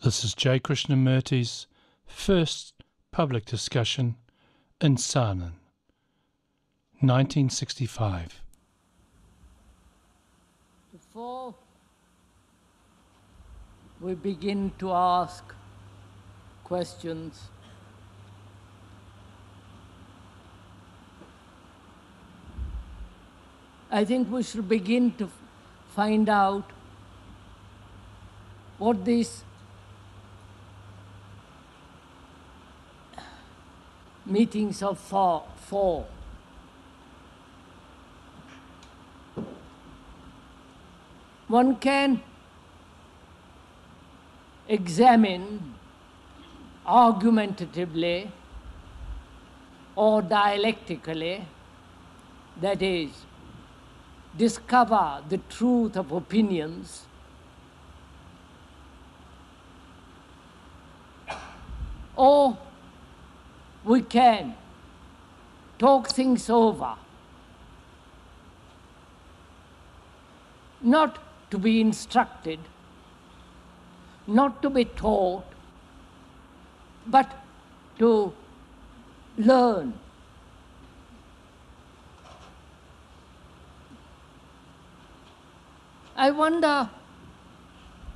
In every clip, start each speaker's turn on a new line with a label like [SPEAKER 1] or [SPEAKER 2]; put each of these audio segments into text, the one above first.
[SPEAKER 1] This is J. Krishnamurti's first public discussion in Saanen, 1965.
[SPEAKER 2] Before we begin to ask questions, I think we should begin to find out what these meetings are for. One can examine argumentatively or dialectically, that is, discover the truth of opinions, or we can talk things over, not to be instructed, not to be taught, but to learn. I wonder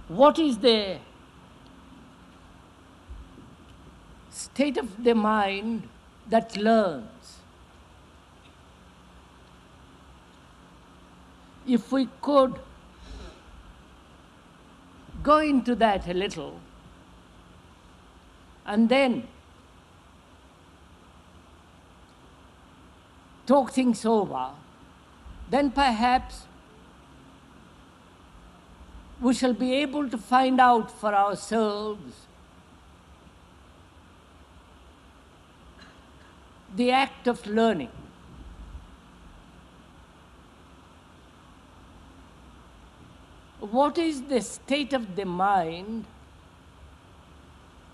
[SPEAKER 2] what is the state of the mind that learns. If we could go into that a little and then talk things over, then perhaps we shall be able to find out for ourselves the act of learning. What is the state of the mind,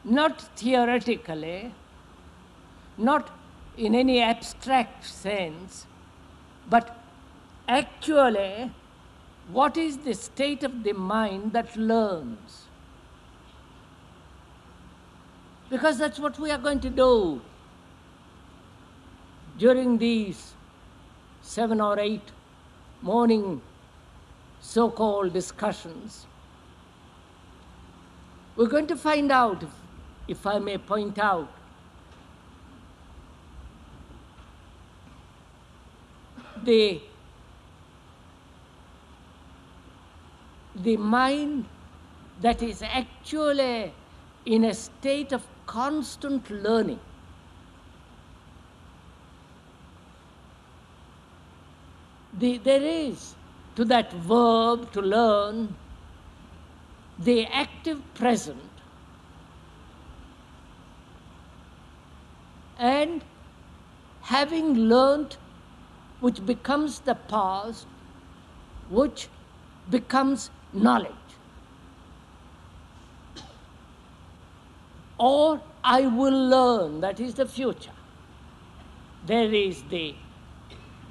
[SPEAKER 2] not theoretically, not in any abstract sense, but actually, what is the state of the mind that learns? Because that's what we are going to do during these 7 or 8 morning so-called discussions. We're going to find out, if I may point out, the mind that is actually in a state of constant learning. There is, to that verb to learn, the active present and having learnt, which becomes the past, which becomes knowledge. Or I will learn, that is the future. There is the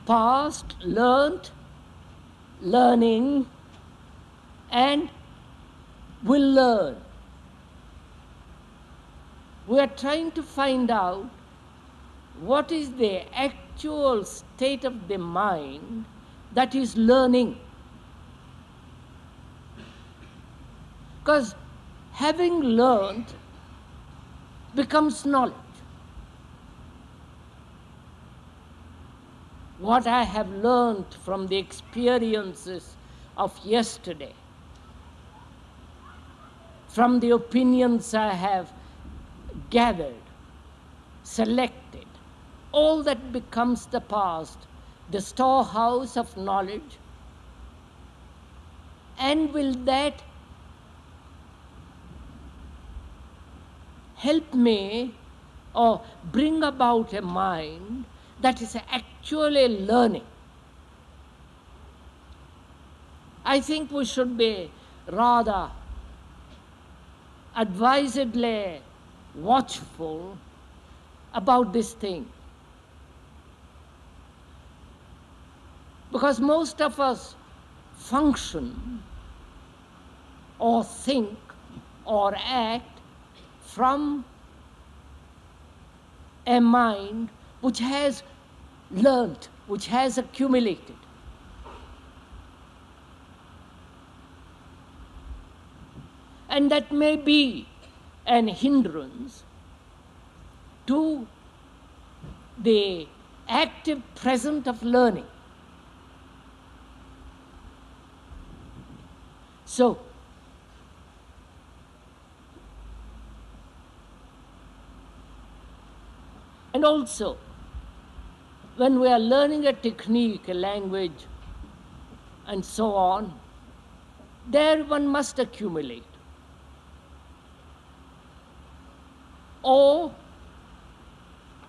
[SPEAKER 2] past, learnt, learning, and will learn. We are trying to find out what is the actual state of the mind that is learning. Because having learned becomes knowledge. What I have learned from the experiences of yesterday, from the opinions I have gathered, selected, all that becomes the past, the storehouse of knowledge. And will that help me or bring about a mind that is actually learning? I think we should be rather advisedly watchful about this thing. Because most of us function or think or act from a mind which has learnt, which has accumulated. And that may be an hindrance to the active present of learning. So, and also, when we are learning a technique, a language, and so on, there one must accumulate. Or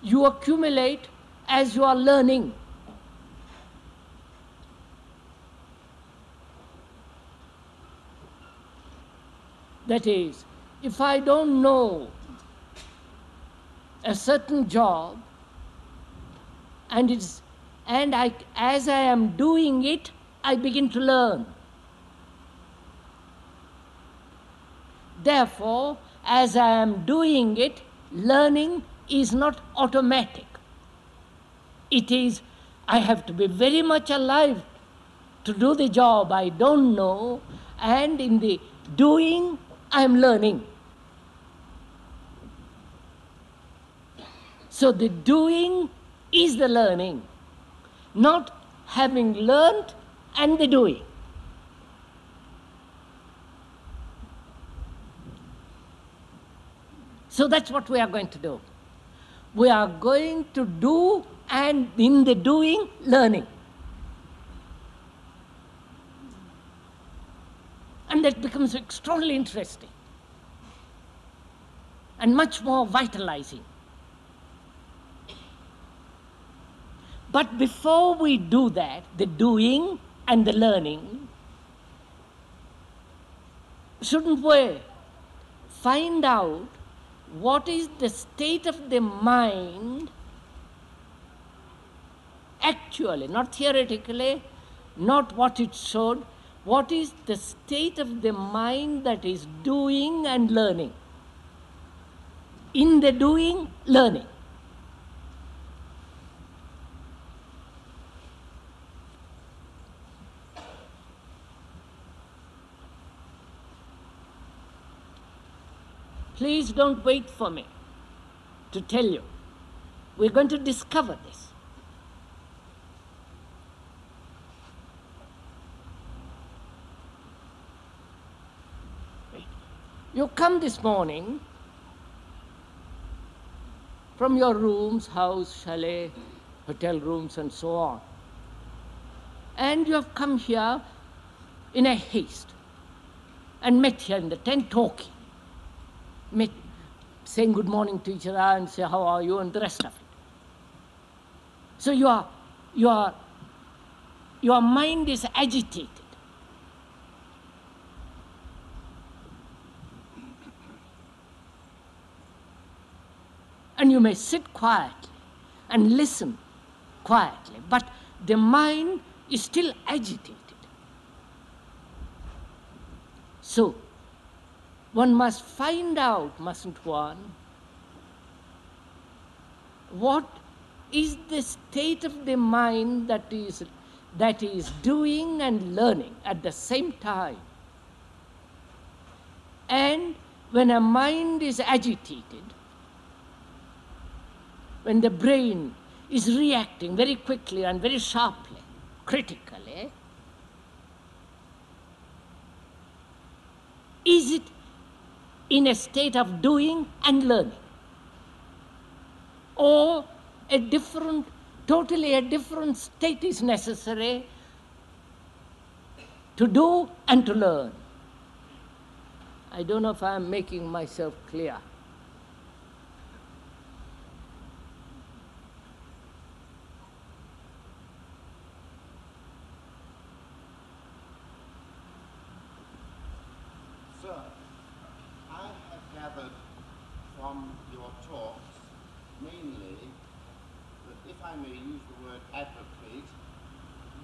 [SPEAKER 2] you accumulate as you are learning. That is, if I don't know a certain job, and as I am doing it, I begin to learn. Therefore, as I am doing it, learning is not automatic. It is, I have to be very much alive to do the job I don't know, and in the doing, I am learning. So the doing is the learning, not having learnt and the doing. So that's what we are going to do. We are going to do, and in the doing, learning. And that becomes extremely interesting and much more vitalizing. But before we do that, the doing and the learning, shouldn't we find out what is the state of the mind actually, not theoretically, not what it should, what is the state of the mind that is doing and learning? In the doing, learning. Please don't wait for me to tell you. We're going to discover this. You come this morning from your rooms, house, chalet, hotel rooms, and so on. And you have come here in a haste and met here in the tent talking. Met, saying good morning to each other and say, how are you, and the rest of it. So your mind is agitated. And you may sit quietly and listen quietly, but the mind is still agitated. So, one must find out, mustn't one, what is the state of the mind that is doing and learning at the same time. And when a mind is agitated, when the brain is reacting very quickly and very sharply, critically, is it in a state of doing and learning? Or totally a different state is necessary to do and to learn? I don't know if I am making myself clear.
[SPEAKER 3] Sir, I have gathered from your talks mainly that, if I may use the word advocate,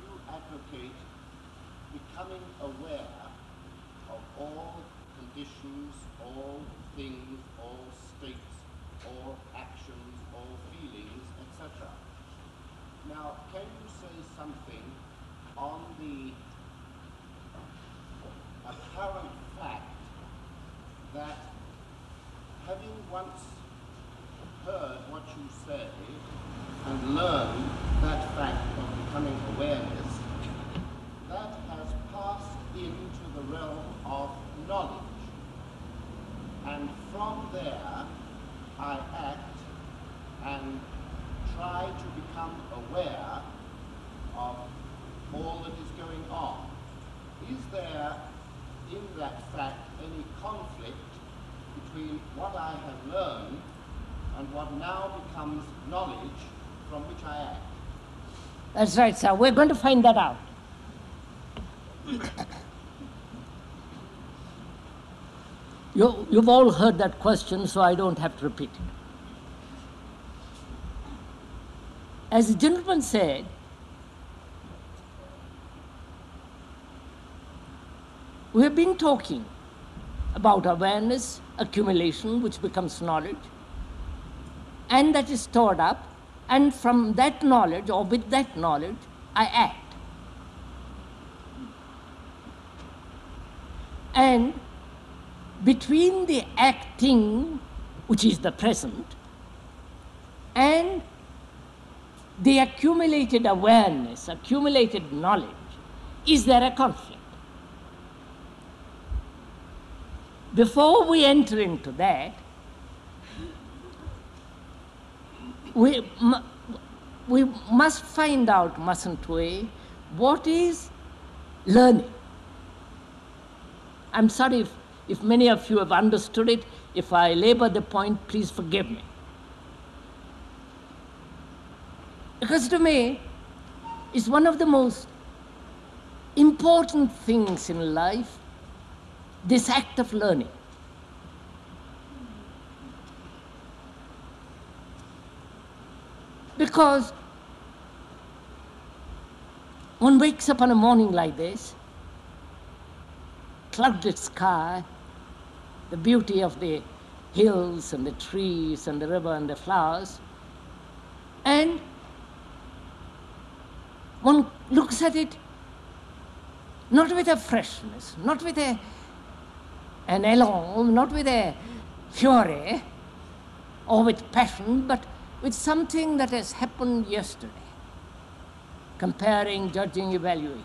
[SPEAKER 3] you advocate becoming aware of all conditions, all things, all states, all actions, all feelings, etc. Now, can you say something on the apparent fact that having once heard what you say and learned that fact of becoming awareness, that has passed into the realm of knowledge. And from there, I act and try to become aware of all that is going on. Is there, in that fact, any conflict between what I have learned and what now becomes knowledge from which I act?
[SPEAKER 2] That's right, sir. We're going to find that out. You've all heard that question, so I don't have to repeat it. As the gentleman said, we have been talking about awareness, accumulation, which becomes knowledge, and that is stored up, and from that knowledge, or with that knowledge, I act. And between the acting, which is the present, and the accumulated awareness, accumulated knowledge, is there a conflict? Before we enter into that, we must find out, mustn't we, what is learning? I'm sorry if many of you have understood it. If I labor the point, please forgive me. Because to me, it's one of the most important things in life, this act of learning. Because one wakes up on a morning like this, clouded sky, the beauty of the hills and the trees and the river and the flowers, and one looks at it not with a freshness, not with an elan, not with a fury or with passion, but with something that has happened yesterday, comparing, judging, evaluating.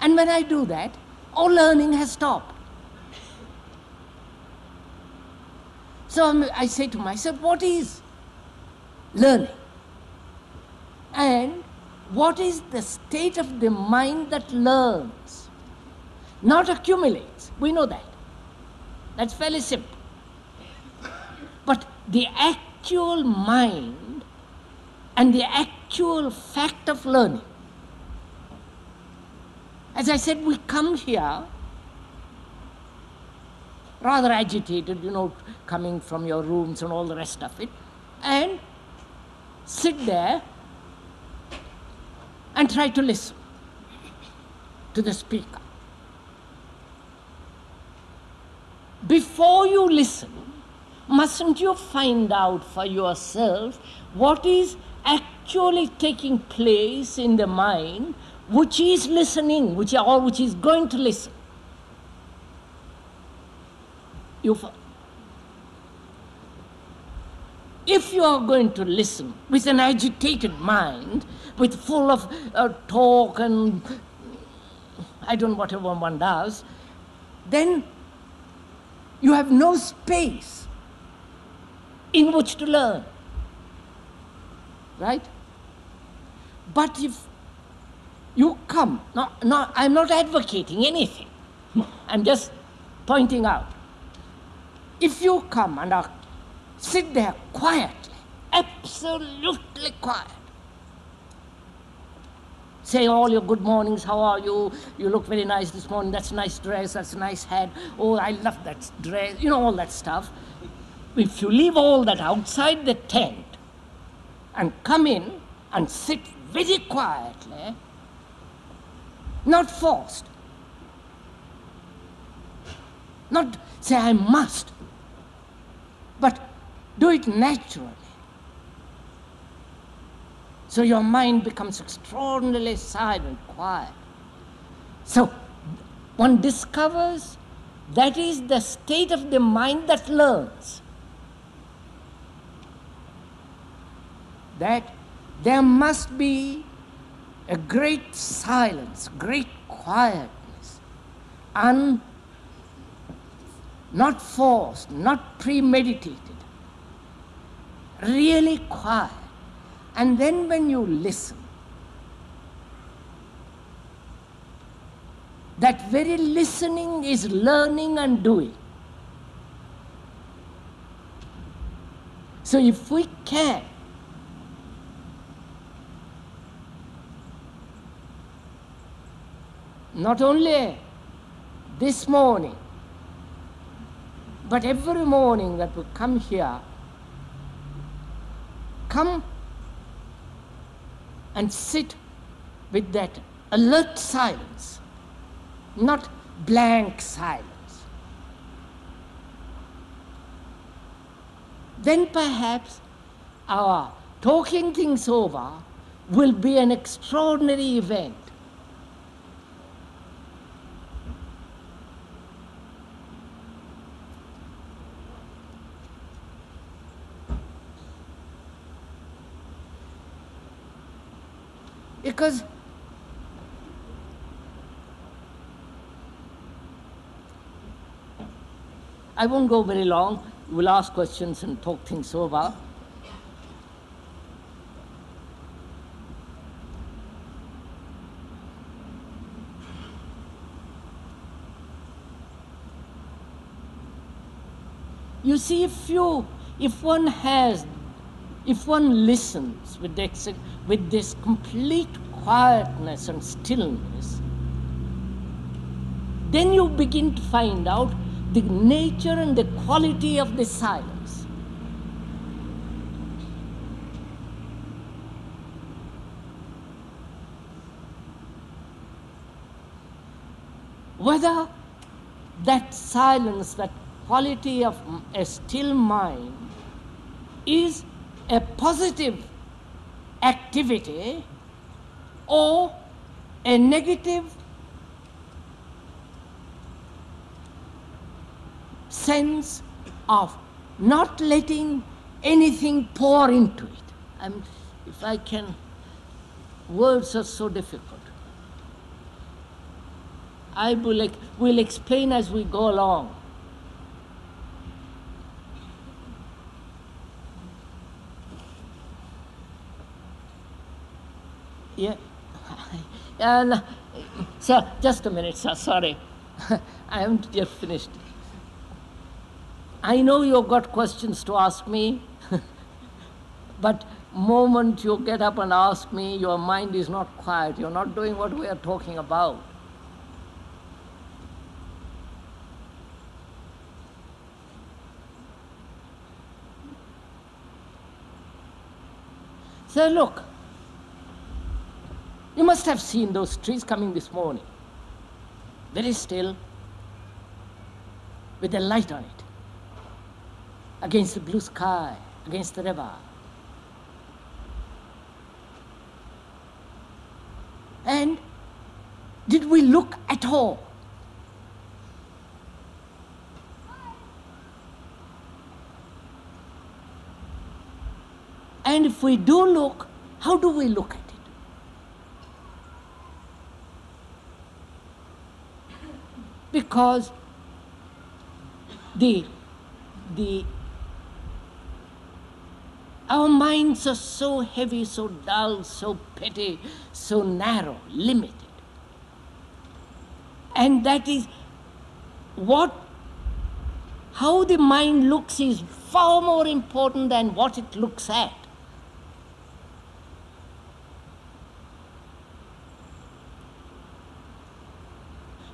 [SPEAKER 2] And when I do that, all learning has stopped. So I say to myself, what is learning? And what is the state of the mind that learns, not accumulates? We know that. That's fairly simple. But the actual mind and the actual fact of learning. As I said, we come here rather agitated, coming from your rooms and all the rest of it, and sit there and try to listen to the speaker. Before you listen, mustn't you find out for yourself what is actually taking place in the mind which is listening, which is going to listen? If you are going to listen with an agitated mind, with full of talk and I don't know whatever one does, then you have no space in which to learn, right? But if you come, I'm not advocating anything, I'm just pointing out. If you come and sit there quietly, absolutely quiet, say all your good mornings, how are you? You look very nice this morning, that's a nice dress, that's a nice hat, oh, I love that dress, all that stuff. If you leave all that outside the tent and come in and sit very quietly, not forced, Not say I must, but do it naturally. So your mind becomes extraordinarily silent, quiet. So one discovers that is the state of the mind that learns. That there must be a great silence, great quietness, not forced, not premeditated, really quiet. And then when you listen, that very listening is learning and doing. So if we can not only this morning, but every morning that we come here, come and sit with that alert silence, not blank silence. Then perhaps our talking things over will be an extraordinary event. Because I won't go very long. We'll ask questions and talk things over. You see, if one listens with this complete quietness and stillness, then you begin to find out the nature and the quality of the silence. Whether that silence, that quality of a still mind is a positive activity or a negative sense of not letting anything pour into it. If I can, words are so difficult. I will explain as we go along. Yeah. And sir, just a minute, sir. Sorry, I haven't yet finished. I know you've got questions to ask me, but moment you get up and ask me, your mind is not quiet. You're not doing what we are talking about. So look, you must have seen those trees coming this morning, very still, with a light on it, against the blue sky, against the river. And did we look at all? And if we do look, how do we look at it? Because our minds are so heavy, so dull, so petty, so narrow, limited. And that is how the mind looks is far more important than what it looks at.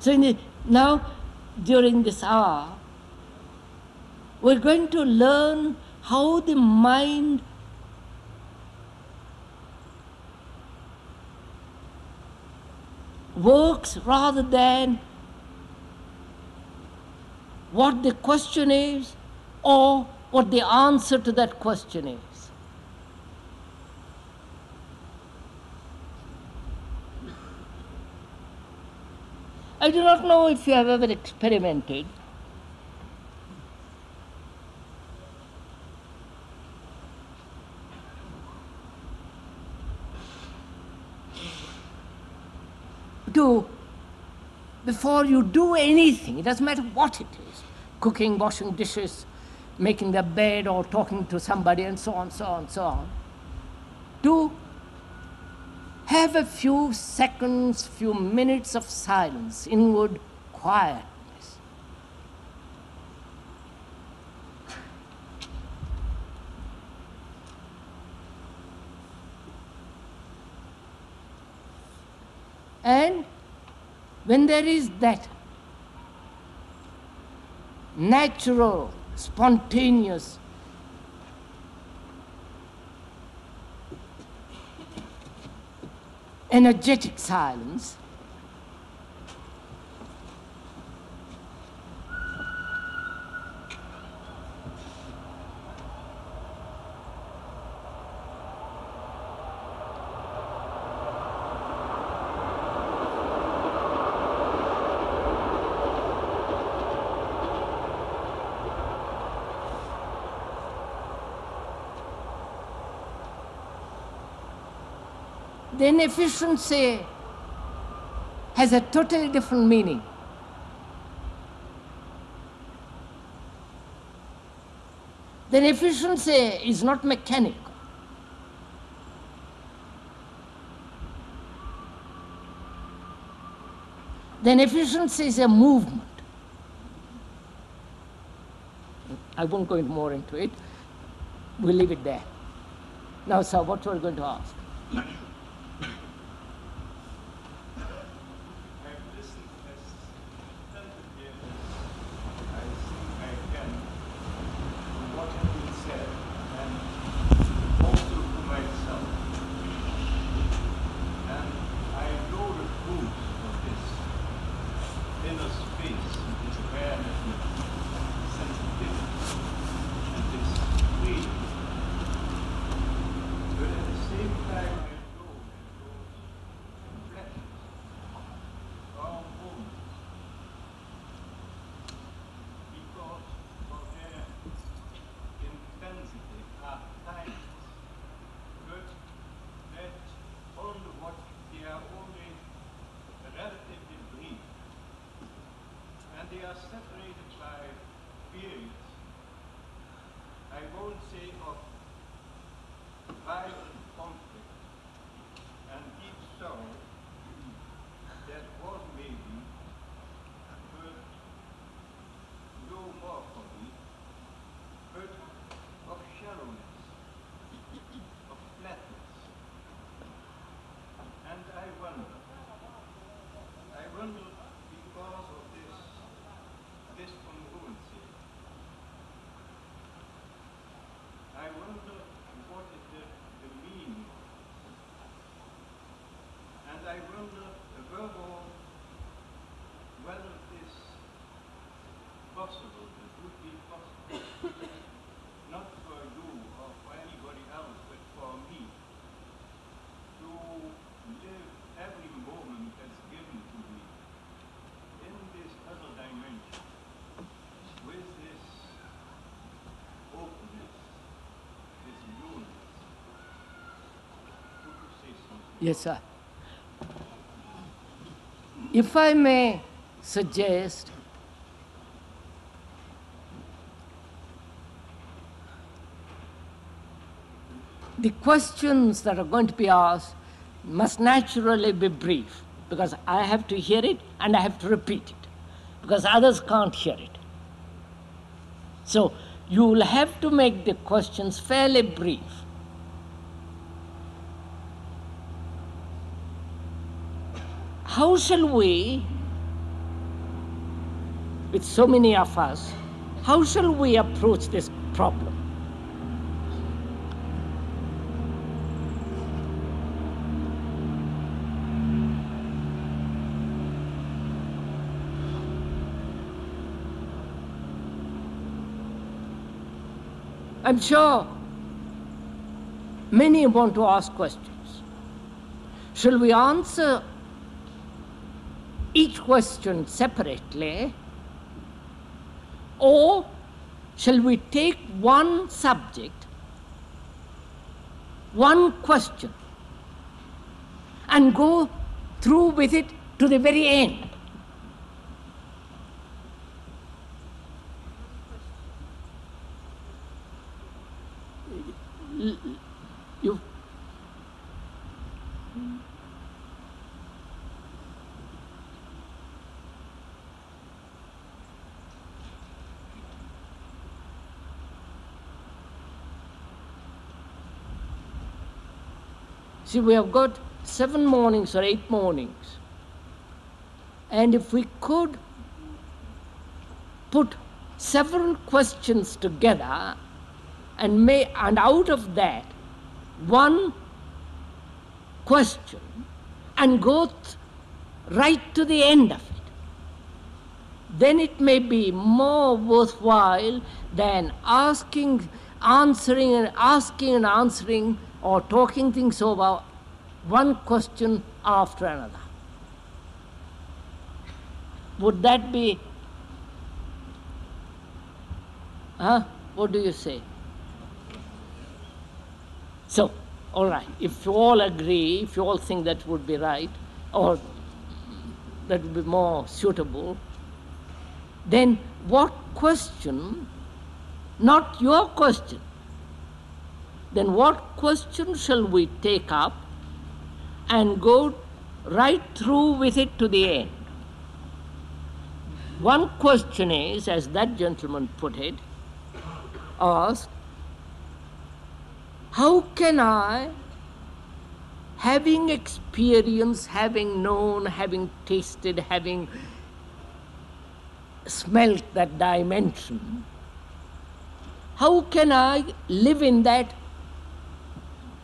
[SPEAKER 2] So now, during this hour, we're going to learn how the mind works rather than what the question is or what the answer to that question is. I do not know if you have ever experimented to, before you do anything, it doesn't matter what it is, cooking, washing dishes, making the bed, or talking to somebody, and so on, so on, so on, to have a few seconds, few minutes of silence, inward quietness. And when there is that natural, spontaneous, energetic silence, then efficiency has a totally different meaning. Then efficiency is not mechanical. Then efficiency is a movement. I won't go more into it. We'll leave it there. Now, sir, what were you going to ask?
[SPEAKER 4] They are separated by periods. I won't say of violent conflict and deep sorrow that was maybe, but no more for me, but of shallowness, of flatness. And I wonder because of this congruency, I wonder what is the meaning of it. And I wonder, above all, whether it is possible, it would be possible, not for you or for anybody else, but for me, to live every moment that's given to me in this other dimension, with this openness, this newness. Would you say something?
[SPEAKER 2] Yes, sir. If I may suggest, the questions that are going to be asked must naturally be brief, because I have to hear it and I have to repeat it, because others can't hear it. So you will have to make the questions fairly brief. How shall we, with so many of us, how shall we approach this problem? I'm sure many want to ask questions. Shall we answer each question separately, or shall we take one subject, one question, and go through with it to the very end? You see, we have got 7 mornings or 8 mornings. And if we could put several questions together and out of that one question and go right to the end of it, then it may be more worthwhile than answering and answering or talking things over one question after another. Would that be, what do you say? So, all right, if you all agree, if you all think that would be right, or that would be more suitable, then what question, not your question, then what question shall we take up and go right through with it to the end? One question is, as that gentleman put it, asked, how can I, having experienced, having known, having tasted, having smelt that dimension, how can I live in that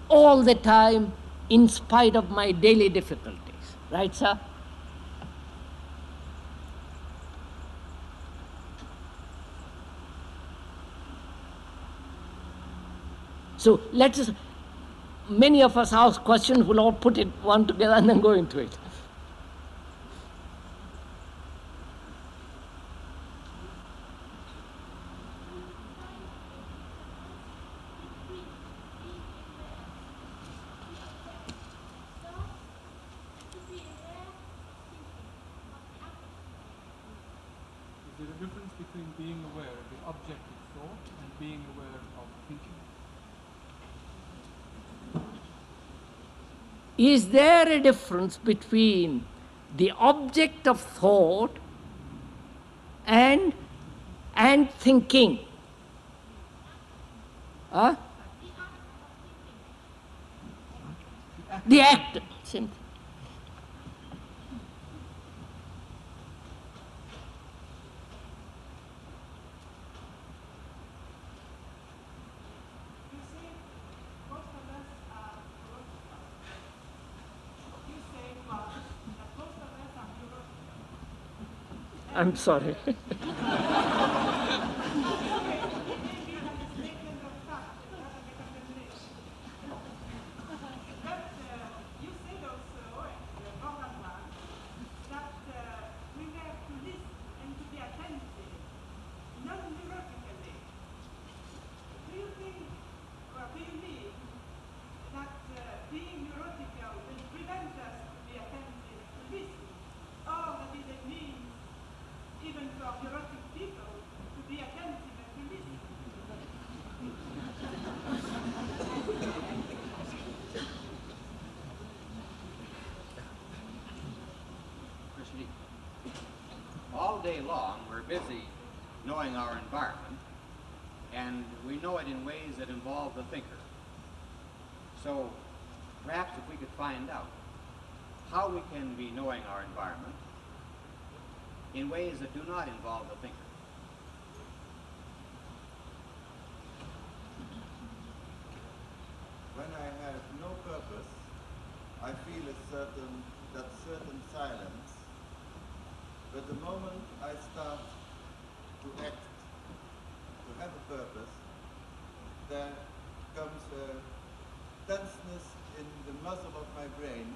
[SPEAKER 2] all the time in spite of my daily difficulties? Right, sir? So let us, many of us ask questions, we'll all put it one together and then go into it.
[SPEAKER 5] Is there a difference between being aware of the object of thought and being aware of thinking?
[SPEAKER 2] Is there a difference between the object of thought and thinking? Huh? The act. Same thing. I'm sorry.
[SPEAKER 6] All day long, we're busy knowing our environment, and we know it in ways that involve the thinker. So perhaps if we could find out how we can be knowing our environment in ways that do not involve the thinker.
[SPEAKER 7] When I have no purpose, I feel that certain silence. But the moment I start to act, to have a purpose, there comes a tenseness in the muscle of my brain,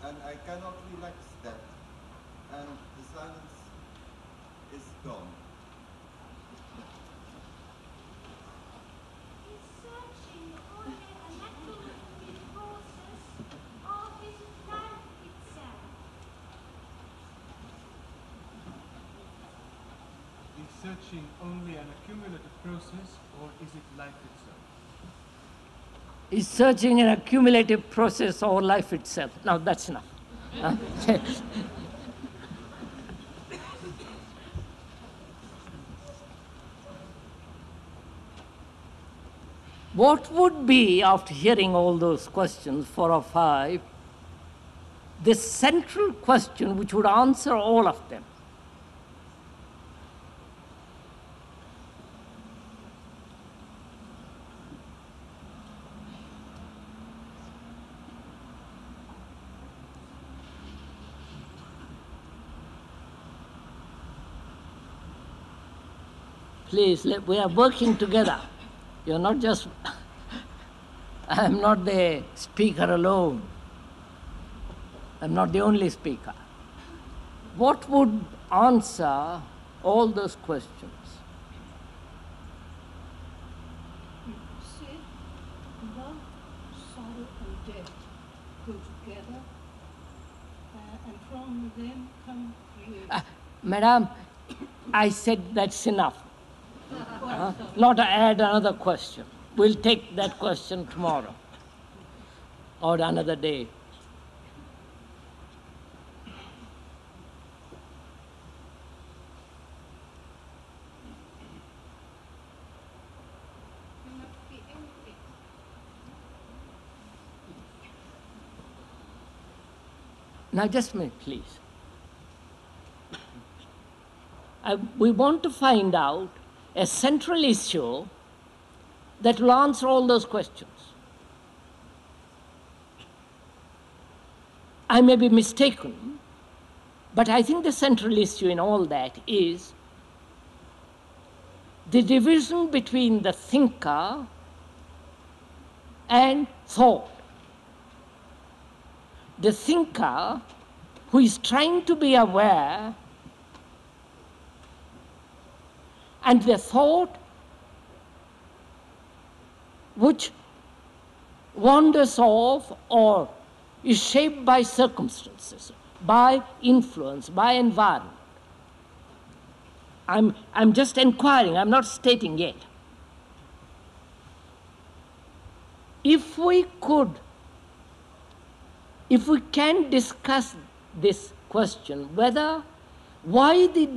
[SPEAKER 7] and I cannot relax that, and the silence is gone.
[SPEAKER 8] Is searching only a natural process, or is it life itself?
[SPEAKER 5] Is searching only an accumulative process, or is it life itself?
[SPEAKER 2] Is searching an accumulative process or life itself? Now that's enough. Huh? What would be, after hearing all those questions, 4 or 5, the central question which would answer all of them? Please, we are working together. You're not just, I'm not the speaker alone. I'm not the only speaker. What would answer all those questions?
[SPEAKER 9] You said love, sorrow, and death go together, and from them come creation.
[SPEAKER 2] Madam, I said that's enough. Not to add another question. We'll take that question tomorrow or another day.
[SPEAKER 8] Cannot be empty.
[SPEAKER 2] Now just a minute, please. We want to find out a central issue that will answer all those questions. I may be mistaken, but I think the central issue in all that is the division between the thinker and thought. The thinker who is trying to be aware, and the thought which wanders off or is shaped by circumstances, by influence, by environment. I'm just inquiring, I'm not stating yet. If we can discuss this question, why this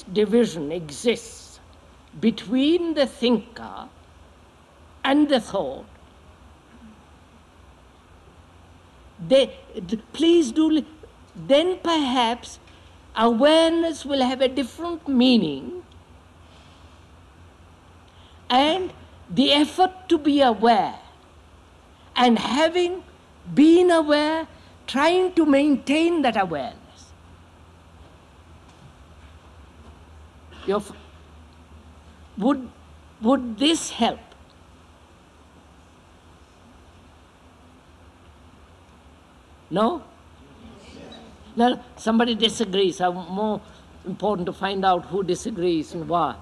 [SPEAKER 2] division exists between the thinker and the thought, please do, then perhaps awareness will have a different meaning, and the effort to be aware, and having been aware, trying to maintain that awareness. Would this help? No? No, somebody disagrees. More important to find out who disagrees and why.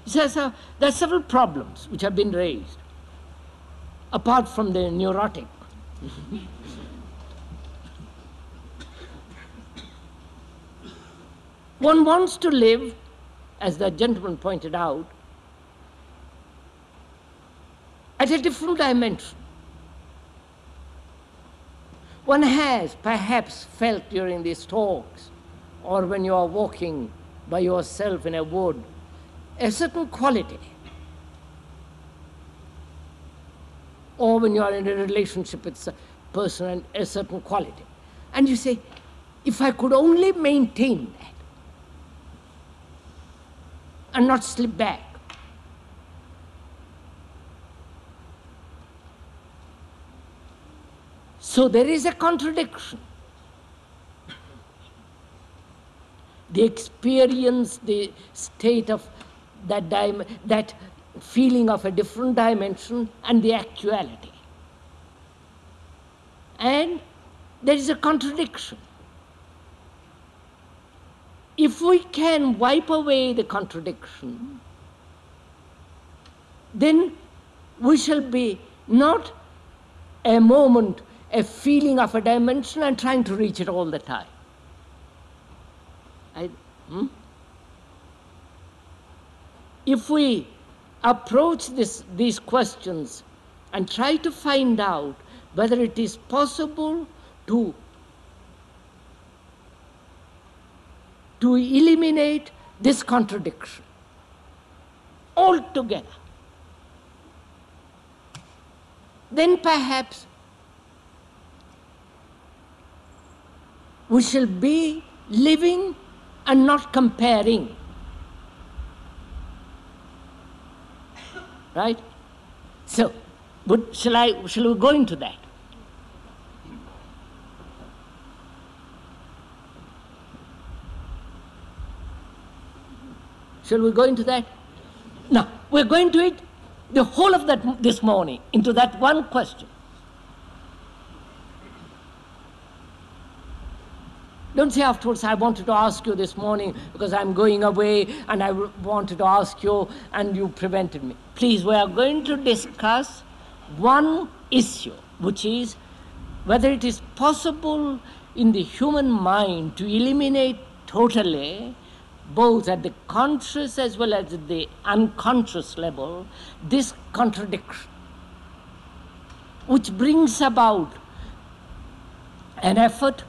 [SPEAKER 2] So there are several problems which have been raised, apart from the neurotic. One wants to live, as the gentleman pointed out, at a different dimension. One has perhaps felt during these talks, or when you are walking by yourself in a wood, a certain quality. Or when you are in a relationship with a person and a certain quality. And you say, if I could only maintain that and not slip back. So there is a contradiction. The experience, the state of that feeling of a different dimension and the actuality. And there is a contradiction. If we can wipe away the contradiction, then we shall be not a moment, a feeling of a dimension and trying to reach it all the time. If we approach these questions and try to find out whether it is possible to eliminate this contradiction altogether, then perhaps we shall be living and not comparing. Right? So, shall we go into that? Shall we go into that? No, we're going to it the whole of that this morning, into that one question. Don't say afterwards, I wanted to ask you this morning because I'm going away and I wanted to ask you and you prevented me. Please, we are going to discuss one issue, which is whether it is possible in the human mind to eliminate totally, both at the conscious as well as at the unconscious level, this contradiction, which brings about an effort,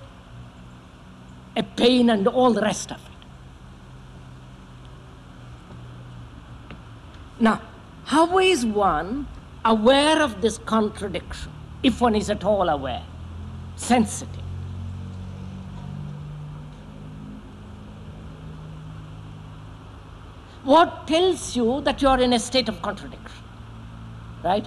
[SPEAKER 2] a pain, and all the rest of it. Now, how is one aware of this contradiction, if one is at all aware, sensitive? What tells you that you are in a state of contradiction, right?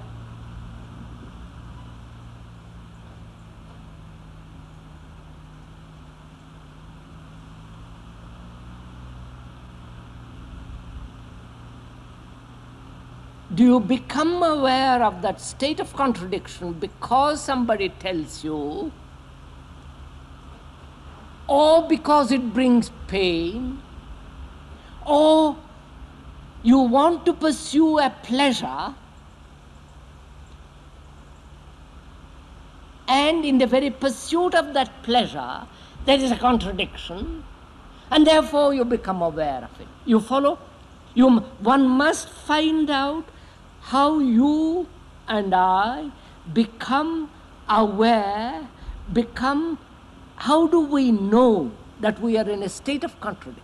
[SPEAKER 2] Do you become aware of that state of contradiction because somebody tells you, or because it brings pain, or you want to pursue a pleasure, and in the very pursuit of that pleasure, there is a contradiction, and therefore you become aware of it. You follow? One must find out how you and I become aware, how do we know that we are in a state of contradiction?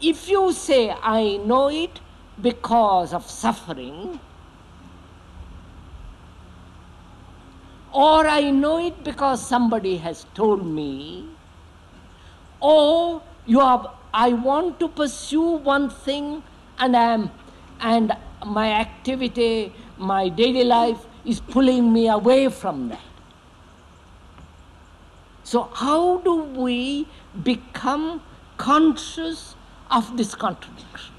[SPEAKER 2] If you say, I know it because of suffering, or I know it because somebody has told me, or I want to pursue one thing and my activity, my daily life is pulling me away from that. So how do we become conscious of this contradiction?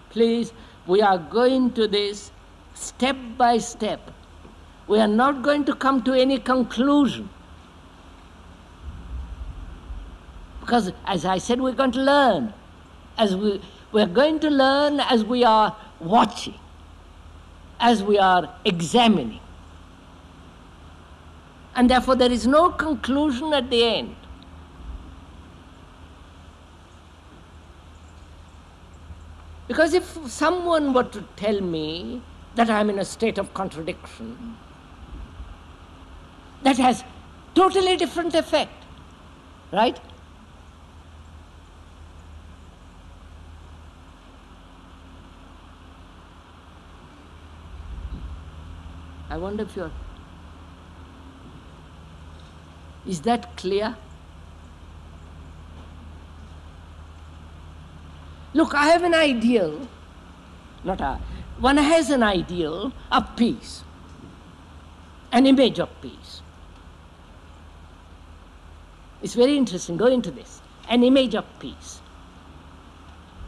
[SPEAKER 2] Please, we are going to this step by step. We are not going to come to any conclusion. Because, as I said, we're going to learn. We're going to learn as we are watching, as we are examining. And therefore, there is no conclusion at the end. Because if someone were to tell me that I'm in a state of contradiction, that has totally different effect, right? I wonder if you're... Is that clear? Look, I have an ideal, one has an ideal of peace, an image of peace. It's very interesting, go into this. An image of peace.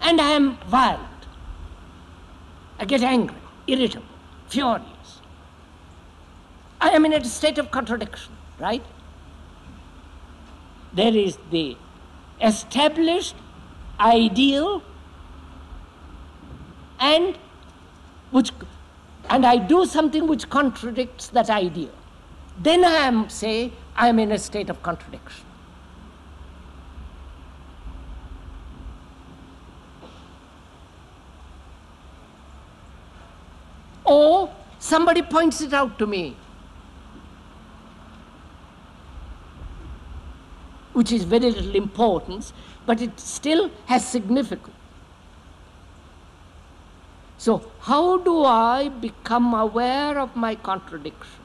[SPEAKER 2] And I am violent. I get angry, irritable, furious. I am in a state of contradiction, right? There is the established ideal and I do something which contradicts that ideal. Then I am in a state of contradiction. Or somebody points it out to me, which is very little importance, but it still has significance. So how do I become aware of my contradiction?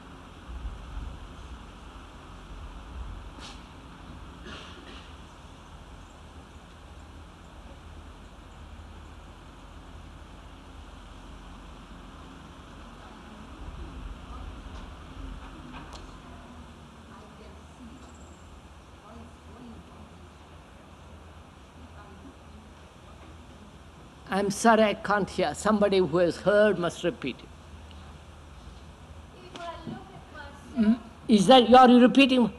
[SPEAKER 2] I'm sorry, I can't hear. Somebody who has heard must repeat it.
[SPEAKER 8] If I look at myself,
[SPEAKER 2] Is that you are repeating?
[SPEAKER 8] yes.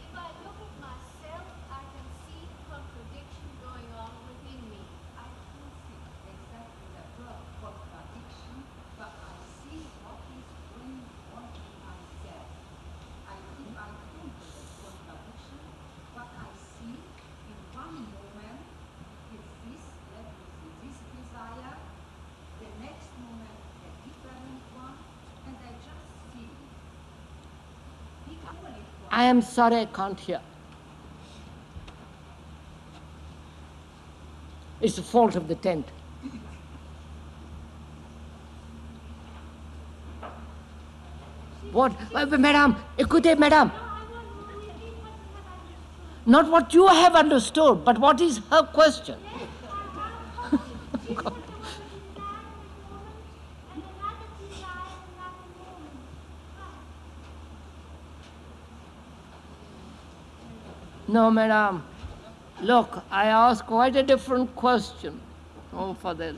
[SPEAKER 8] If I look at myself, I can see contradiction going on within me. I don't see exactly the word contradiction, but I see what is going on in myself. I think I don't know the contradiction, but I see in one moment is this, let me see, this desire, the next moment a different one, and I just see it. Equally
[SPEAKER 2] I am sorry, I can't hear. It's the fault of the tent. What? Madam, écoutez, madam. Not what you have understood, but what is her question? No, madam. Look, I asked quite a different question. Oh, Father.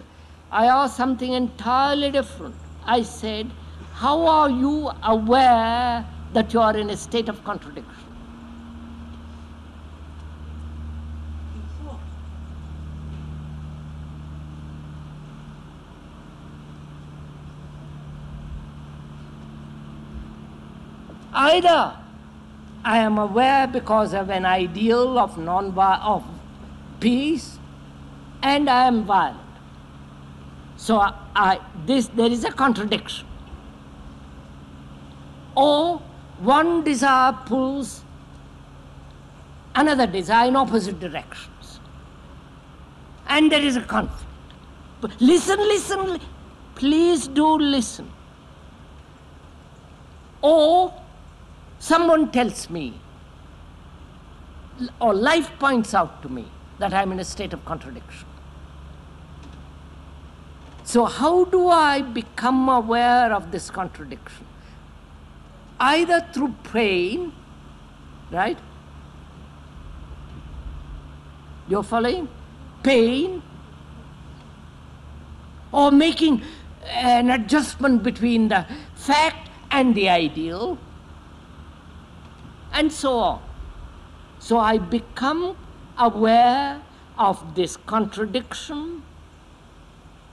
[SPEAKER 2] I asked something entirely different. I said, how are you aware that you are in a state of contradiction? Either I am aware because of an ideal of of peace, and I am violent. So there is a contradiction. Or one desire pulls another desire in opposite directions, and there is a conflict. But listen, please do listen. Or someone tells me, or life points out to me, that I'm in a state of contradiction. So how do I become aware of this contradiction? Either through pain, right? You're following? Pain, or making an adjustment between the fact and the ideal, and so on. So I become aware of this contradiction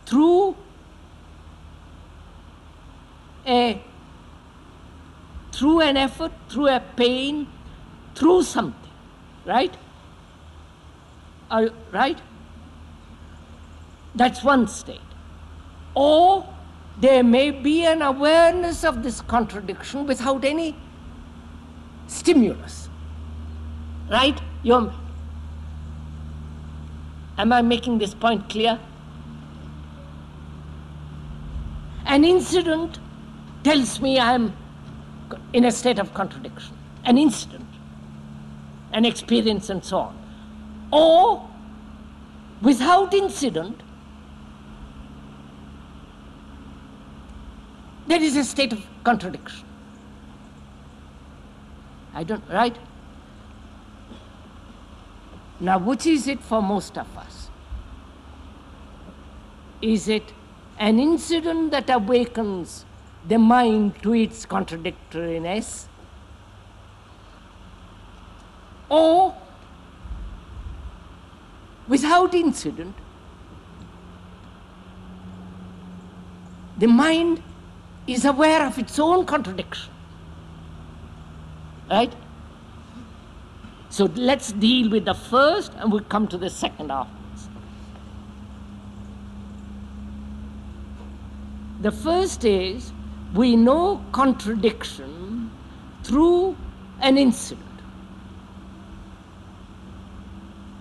[SPEAKER 2] through an effort, through a pain, through something, right? Right? That's one state. Or there may be an awareness of this contradiction without any stimulus, right? Am I making this point clear? An incident tells me I am in a state of contradiction. An incident, an experience, and so on. Or, without incident, There is a state of contradiction. Right? Now, which is it for most of us? Is it an incident that awakens the mind to its contradictoriness? Or, without incident, the mind is aware of its own contradiction. Right? So let's deal with the first and we'll come to the second afterwards. The first is, we know contradiction through an incident,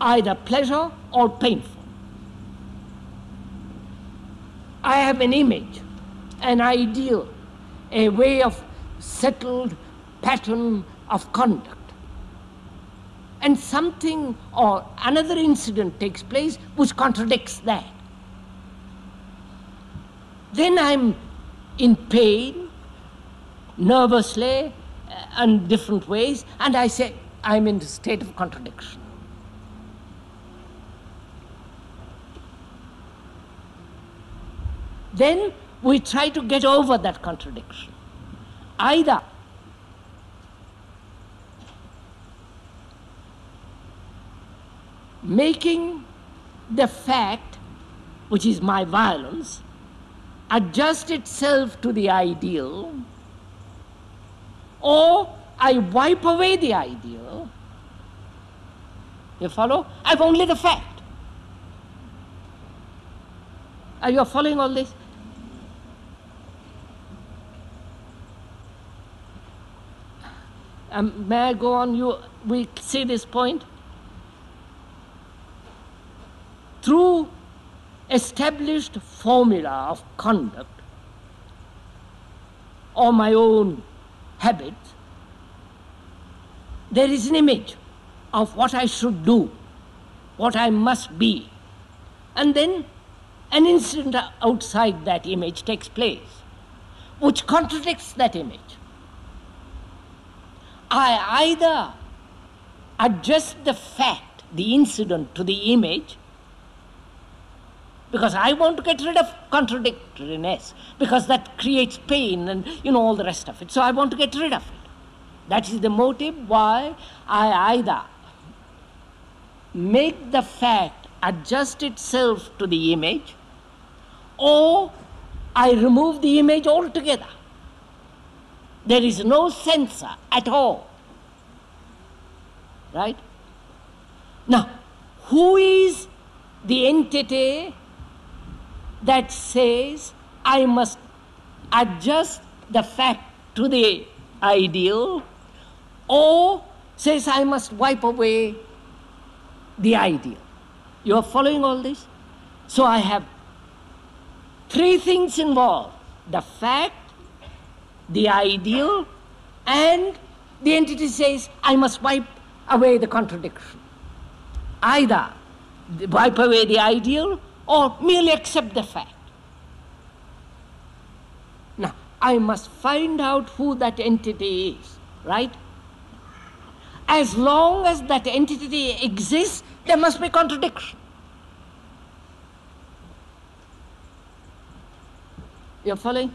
[SPEAKER 2] either pleasure or painful. I have an image, an ideal, a way of settled pattern of conduct. And something or another incident takes place which contradicts that. Then I'm in pain, nervously, and different ways, and I say, I'm in a state of contradiction. Then we try to get over that contradiction. Either making the fact, which is my violence, adjust itself to the ideal, or I wipe away the ideal. You follow? I've only the fact. Are you following all this? May I go on? We see this point? Through established formula of conduct or my own habit, there is an image of what I should do, what I must be. And then an incident outside that image takes place, which contradicts that image. I either adjust the fact, the incident, to the image, because I want to get rid of contradictoriness, because that creates pain and, all the rest of it. So I want to get rid of it. That is the motive why I either make the fact adjust itself to the image, or I remove the image altogether. There is no censor at all. Right? Now, who is the entity that says I must adjust the fact to the ideal, or says I must wipe away the ideal? You are following all this? So I have three things involved: the fact, the ideal, and the entity says I must wipe away the contradiction. Either wipe away the ideal or merely accept the fact. Now, I must find out who that entity is, right? As long as that entity exists, there must be contradiction. You're following?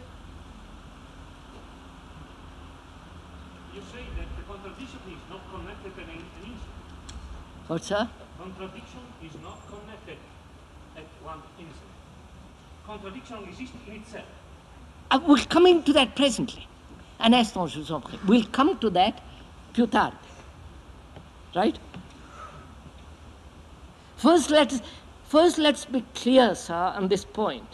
[SPEAKER 4] You say that the contradiction is not connected at an instant.
[SPEAKER 2] What's that?
[SPEAKER 4] Contradiction is not connected at one instant. Contradiction exists in itself.
[SPEAKER 2] We're coming to that presently. Un instant, je vous en prie. We'll come to that plus tard. Right? First, let's be clear, sir, on this point.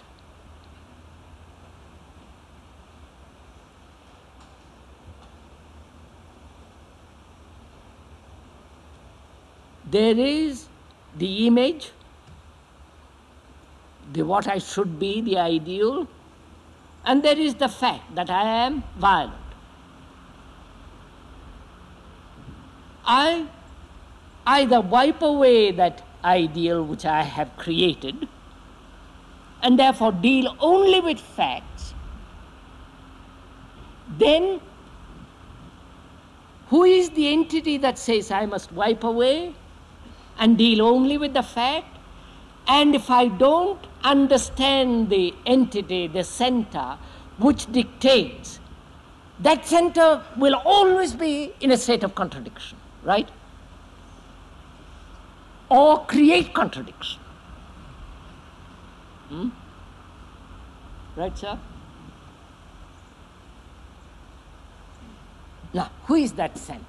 [SPEAKER 2] There is the image, the what I should be, the ideal, and there is the fact that I am violent. I either wipe away that ideal which I have created and therefore deal only with facts, then who is the entity that says I must wipe away and deal only with the fact? And if I don't understand the entity, the center, which dictates, that center will always be in a state of contradiction, right? Or create contradiction. Right, sir? Now, who is that center?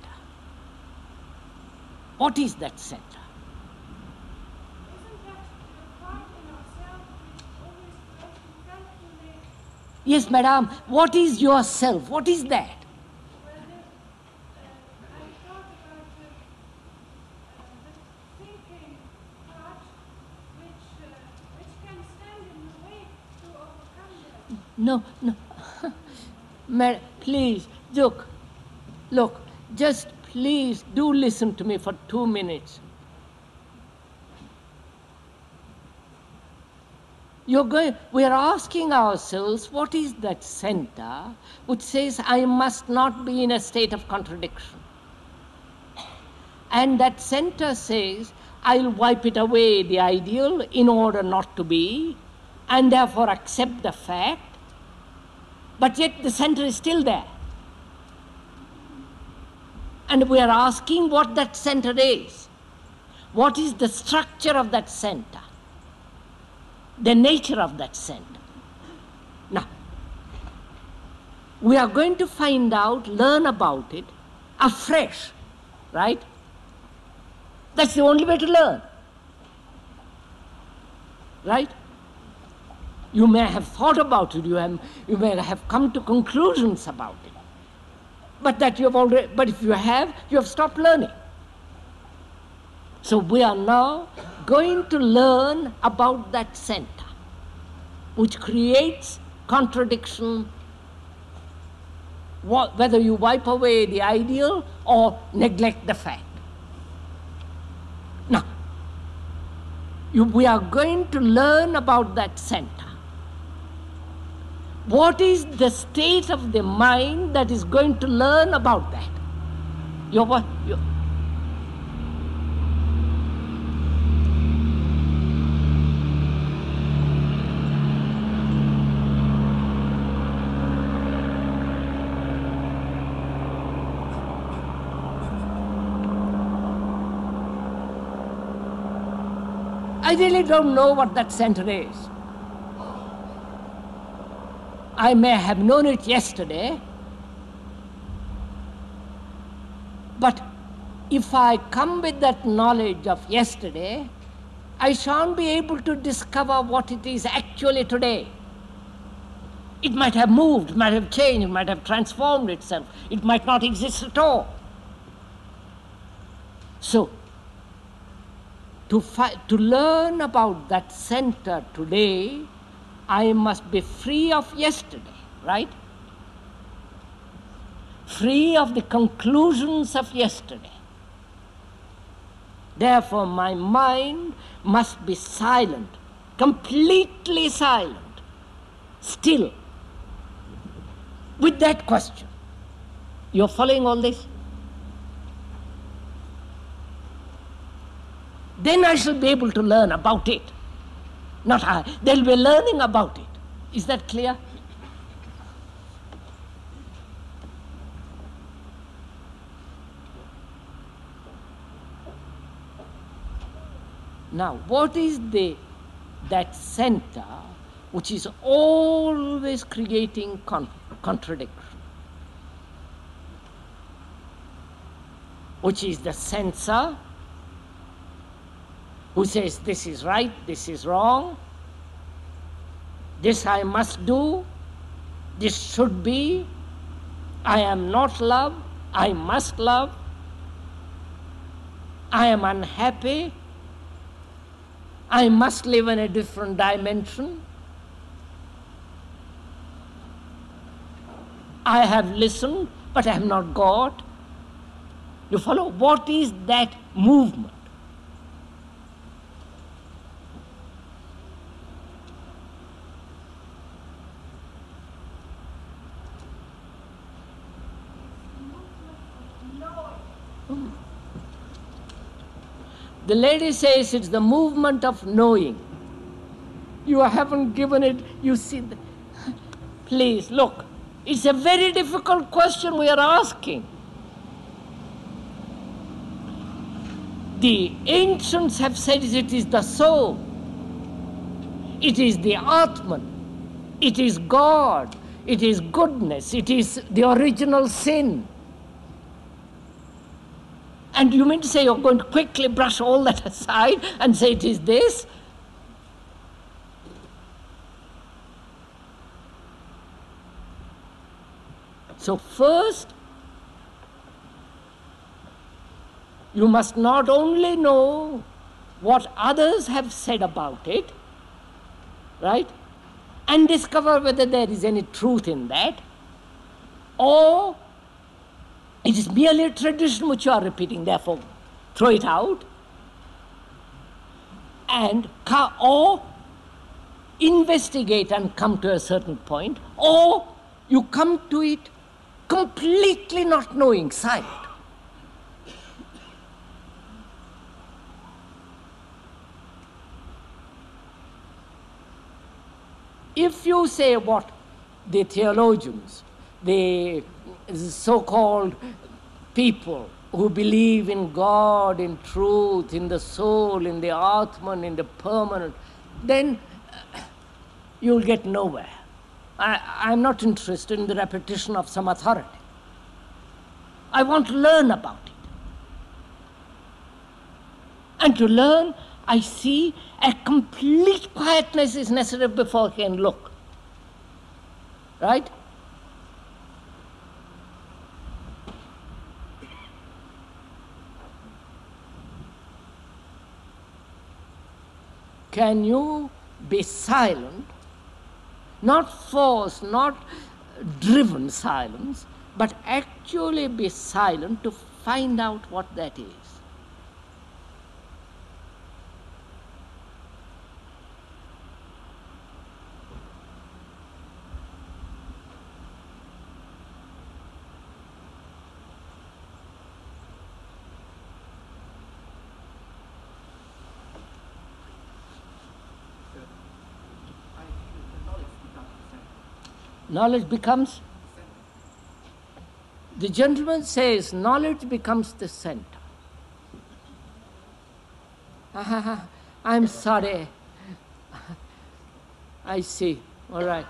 [SPEAKER 2] What is that center?
[SPEAKER 8] Isn't that the part in ourselves which always tries to calculate
[SPEAKER 2] Yes, madam. What is yourself? What is that?
[SPEAKER 8] whether I thought about the thinking part which can stand in the way to overcome that.
[SPEAKER 2] No, no. Please, look, just please do listen to me for 2 minutes. We are asking ourselves, what is that center which says I must not be in a state of contradiction? And that center says, I'll wipe it away, the ideal, in order not to be, and therefore accept the fact, but yet the center is still there. And we are asking what that center is. What is the structure of that center? The nature of that center. Now, we are going to find out, learn about it afresh, right? That's the only way to learn, right? You may have thought about it, you may have come to conclusions about it, but if you have stopped learning. So we are now going to learn about that center, which creates contradiction, whether you wipe away the ideal or neglect the fact. Now, we are going to learn about that center. What is the state of the mind that is going to learn about that? I really don't know what that center is. I may have known it yesterday, but if I come with that knowledge of yesterday, I shan't be able to discover what it is actually today. It might have moved, it might have changed, it might have transformed itself, it might not exist at all. So, to learn about that center today, I must be free of yesterday, right? Free of the conclusions of yesterday. Therefore, my mind must be silent, completely silent, still, with that question. You're following all this? Then I shall be able to learn about it. Not I. They'll be learning about it. Is that clear? Now, what is that center which is always creating contradiction? Which is the censor who says this is right, this is wrong, this I must do, this should be, I am not love, I must love, I am unhappy, I must live in a different dimension, I have listened, but I have not got. You follow? What is that movement? The lady says it's the movement of knowing. You haven't given it, you see. Please, look, it's a very difficult question we are asking. The ancients have said it is the soul, it is the Atman, it is God, it is goodness, it is the original sin. And you mean to say you're going to quickly brush all that aside and say it is this? So first, you must not only know what others have said about it, right, and discover whether there is any truth in that, or it is merely a tradition which you are repeating, therefore throw it out, and or investigate and come to a certain point, or you come to it completely not knowing, silent. If you say what the theologians, the so-called people who believe in God, in truth, in the soul, in the Atman, in the permanent, then you'll get nowhere. I'm not interested in the repetition of some authority. I want to learn about it. And to learn, I see a complete quietness is necessary before I can look. Right? Can you be silent, not forced, not driven silence, but actually be silent to find out what that is? Knowledge becomes, the gentleman says, knowledge becomes the center. I'm sorry. I see. All right.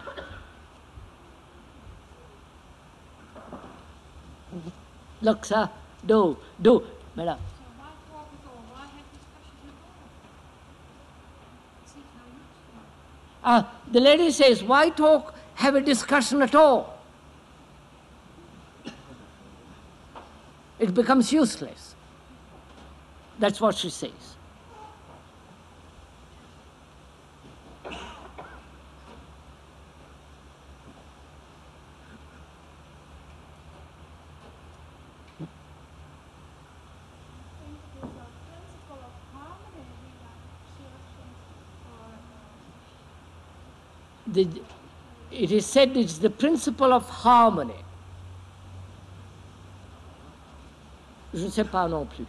[SPEAKER 2] Look, sir, do, madam. The lady says, why talk, have a discussion at all? It becomes useless. That's what she says. It is said it's the principle of harmony. Je ne sais pas non plus.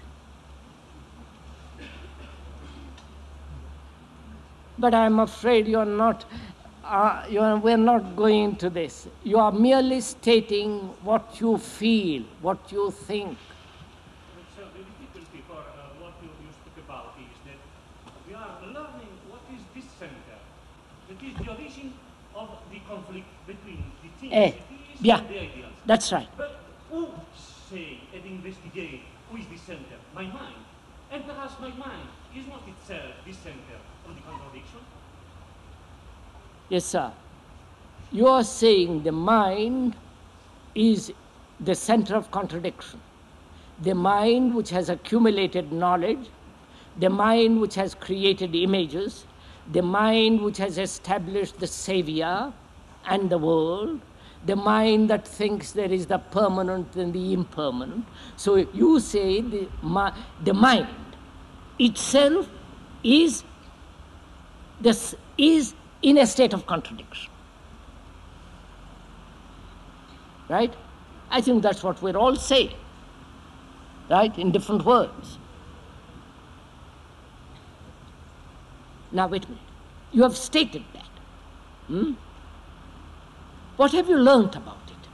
[SPEAKER 2] But I'm afraid you're not, we're not going into this. You are merely stating what you feel, what you think.
[SPEAKER 4] So the difficulty for what you speak about is that we are learning what is this center. That is the origin of the conflict between the things,
[SPEAKER 2] yeah,
[SPEAKER 4] and the ideals.
[SPEAKER 2] That's right.
[SPEAKER 4] But who say and investigate who is the center? My mind. And perhaps my mind is not itself the center of the contradiction.
[SPEAKER 2] Yes, sir. You are saying the mind is the center of contradiction. The mind which has accumulated knowledge, the mind which has created images, the mind which has established the savior and the world, the mind that thinks there is the permanent and the impermanent. So you say the mind itself is in a state of contradiction. Right? I think that's what we're all saying, right, in different words. Now wait a minute. You have stated that. What have you learnt about it?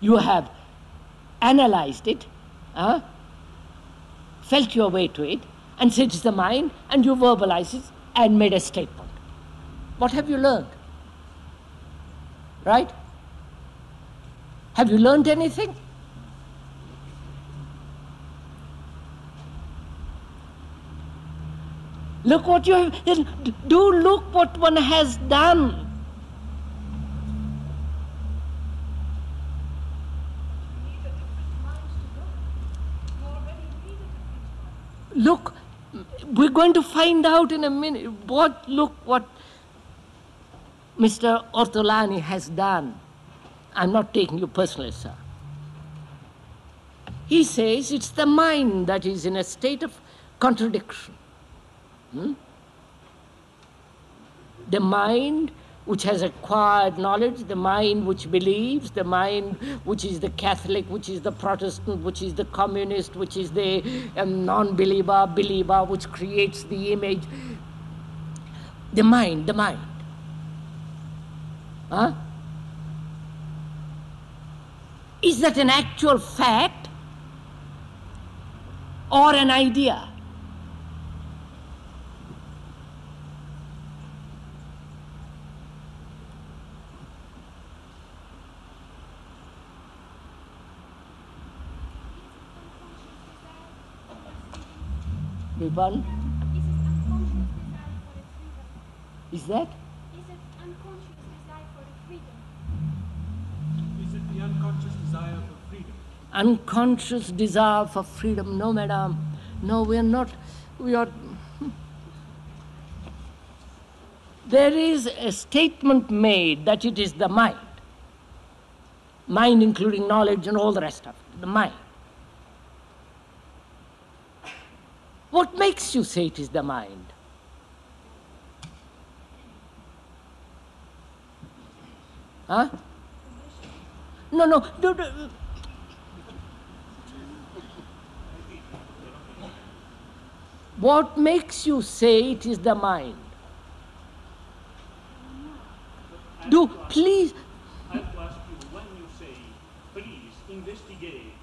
[SPEAKER 2] You have analyzed it, felt your way to it, and said it's the mind, and you verbalized it and made a statement. What have you learned? Right? Have you learned anything? Look what you have, do look what one has done. Look, we're going to find out in a minute. Look what Mr. Ortolani has done. I'm not taking you personally, sir. He says it's the mind that is in a state of contradiction. The mind which has acquired knowledge, the mind which believes, the mind which is the Catholic, which is the Protestant, which is the communist, which is the non-believer, believer, which creates the image. The mind. Is that an actual fact or an idea? One? Is that?
[SPEAKER 8] Is it unconscious desire for the freedom?
[SPEAKER 5] Is it the unconscious desire for freedom?
[SPEAKER 2] Unconscious desire for freedom? No, madam. No, we are not. We are. There is a statement made that it is the mind. Mind including knowledge and all the rest of it. The mind. What makes you say it is the mind? Huh? No. What makes you say it is the mind? Please.
[SPEAKER 4] I have to ask you, when you say, please investigate.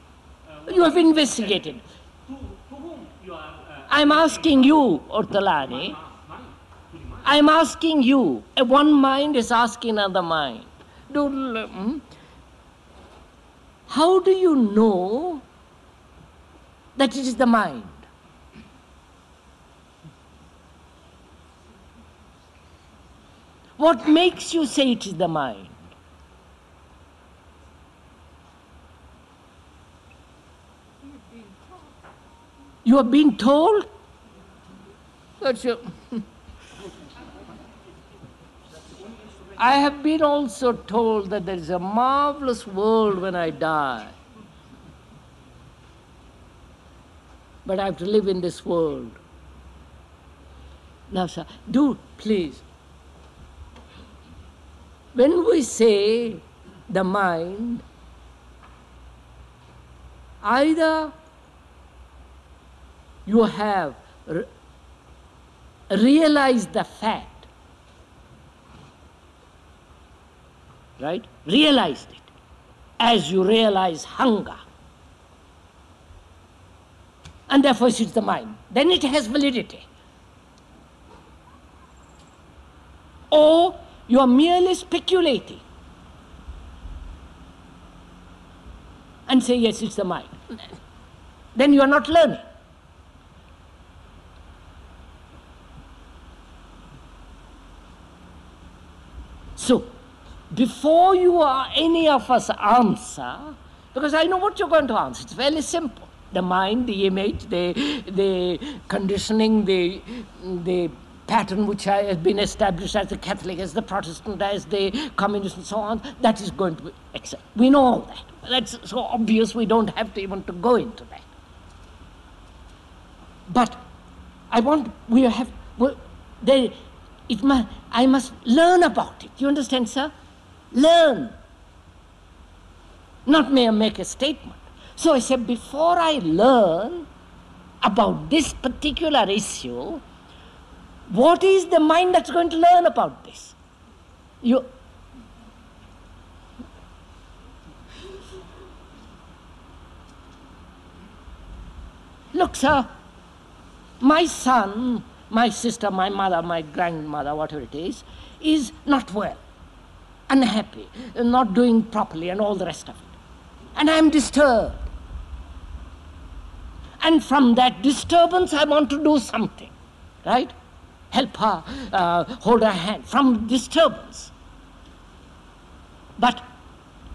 [SPEAKER 2] You have investigated.
[SPEAKER 4] To whom you are.
[SPEAKER 2] I'm asking you, Ortolani. I'm asking you. One mind is asking another mind. How do you know that it is the mind? What makes you say it is the mind? You have been told? I have been also told that there is a marvelous world when I die. But I have to live in this world. Now, sir, please. When we say the mind, either you have realized the fact, right? Realized it, as you realize hunger. And therefore it's the mind. Then it has validity. Or you are merely speculating and say, yes, it's the mind. Then you are not learning. So, before you are any of us answer, because I know what you're going to answer, it's fairly simple. The mind, the image, the conditioning, the pattern which has been established as the Catholic, as the Protestant, as the communist and so on, that is going to be accepted. We know all that. That's so obvious we don't have to even to go into that. But I must learn about it. You understand, sir? Learn. Not mere make a statement. So I said, before I learn about this particular issue, what is the mind that's going to learn about this? Look, sir, my son, my sister, my mother, my grandmother, whatever it is not well, unhappy, not doing properly, and all the rest of it. And I am disturbed. And from that disturbance, I want to do something, right? Help her, hold her hand, from disturbance. But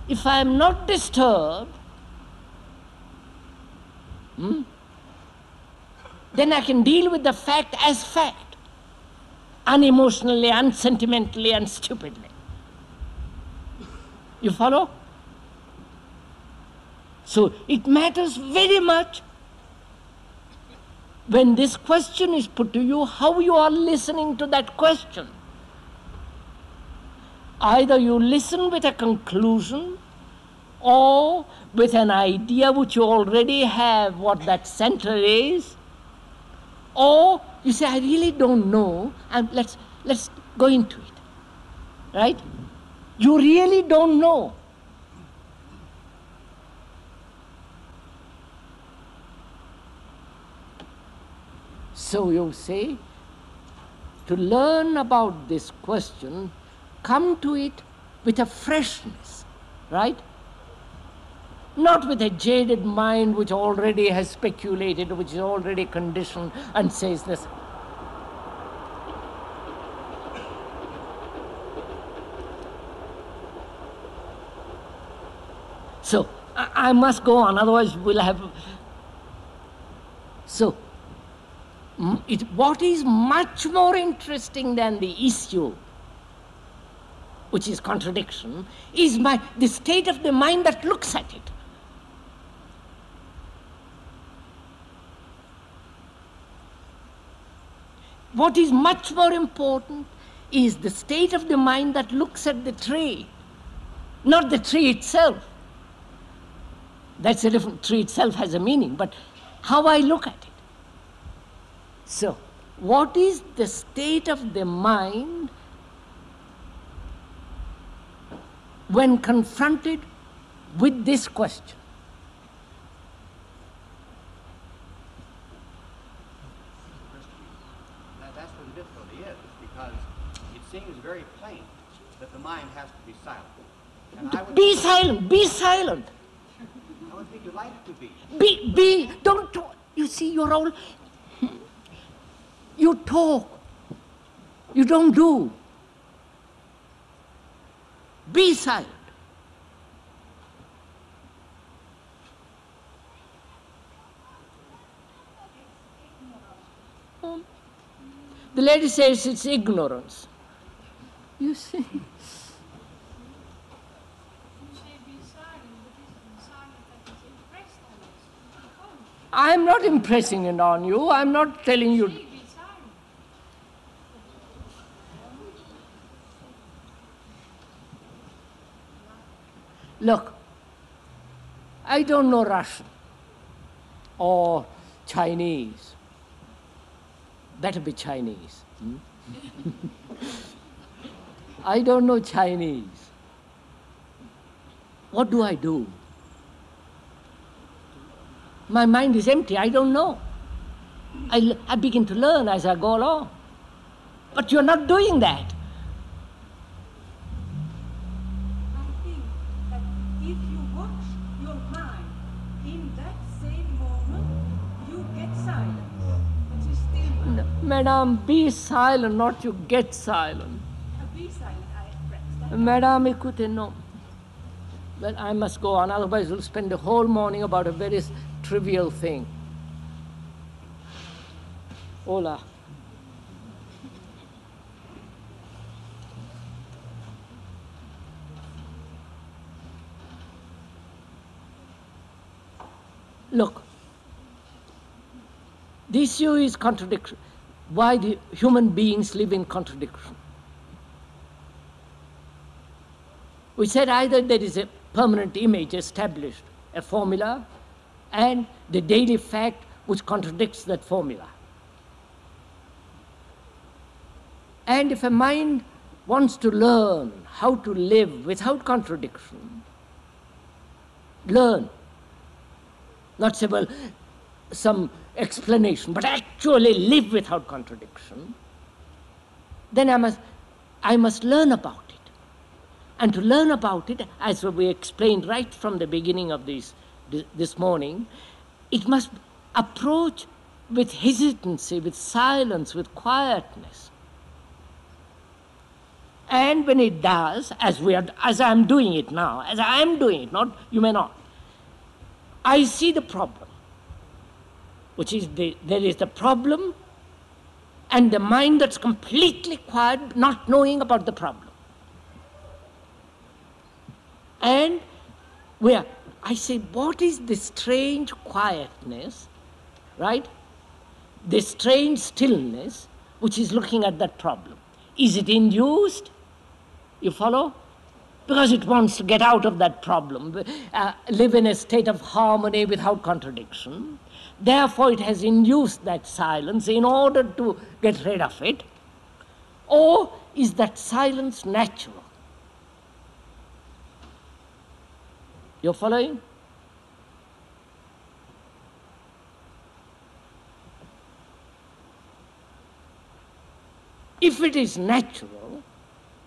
[SPEAKER 2] if I am not disturbed, then I can deal with the fact as fact, unemotionally, unsentimentally, and stupidly. You follow? So it matters very much when this question is put to you, how you are listening to that question. Either you listen with a conclusion or with an idea which you already have what that center is, or you say, I really don't know, and let's go into it, right? You really don't know. So you say, to learn about this question, come to it with a freshness, right? Not with a jaded mind which already has speculated, which is already conditioned and says this. So, I must go on, otherwise we'll have... So, what is much more interesting than the issue, which is contradiction, is the state of the mind that looks at it. What is much more important is the state of the mind that looks at the tree, not the tree itself. That's a different, tree itself has a meaning, but how I look at it. So, what is the state of the mind when confronted with this question?
[SPEAKER 6] That's where the difficulty is, because it seems very plain that the mind has to be silent. And I would
[SPEAKER 2] be silent, be silent.
[SPEAKER 6] I would be delighted to be.
[SPEAKER 2] Don't talk. You see, you're all... You talk. You don't do. Be silent. The lady says it's ignorance. You see? I'm not impressing it on you. I'm not telling you. Look, I don't know Russian or Chinese. Better be Chinese. I don't know Chinese. What do I do? My mind is empty, I don't know. I begin to learn as I go along. But you're not doing that.
[SPEAKER 9] I think that if you watch your mind in that same moment, you get silence. But you still
[SPEAKER 2] No, Madam, be silent, not you get silent.
[SPEAKER 9] be silent, I express.
[SPEAKER 2] Madam, écoutez, no. Well, I must go on, otherwise we'll spend the whole morning about a very trivial thing. Hola. Look, the issue is contradiction. Why the human beings live in contradiction? We said either there is a permanent image established, a formula, and the daily fact which contradicts that formula. And if a mind wants to learn how to live without contradiction, learn, not say, well, some explanation, but actually live without contradiction, then I must learn about it. And to learn about it, as we explained right from the beginning of this morning, it must approach with hesitancy, with silence, with quietness. And when it does, as I'm doing it now, as I am doing it, not you may not, I see the problem, which is there is the problem and the mind that's completely quiet, not knowing about the problem. And I say, what is this strange quietness, right? This strange stillness which is looking at that problem. Is it induced? You follow? Because it wants to get out of that problem, live in a state of harmony without contradiction. Therefore, it has induced that silence in order to get rid of it. Or is that silence natural? You're following? If it is natural,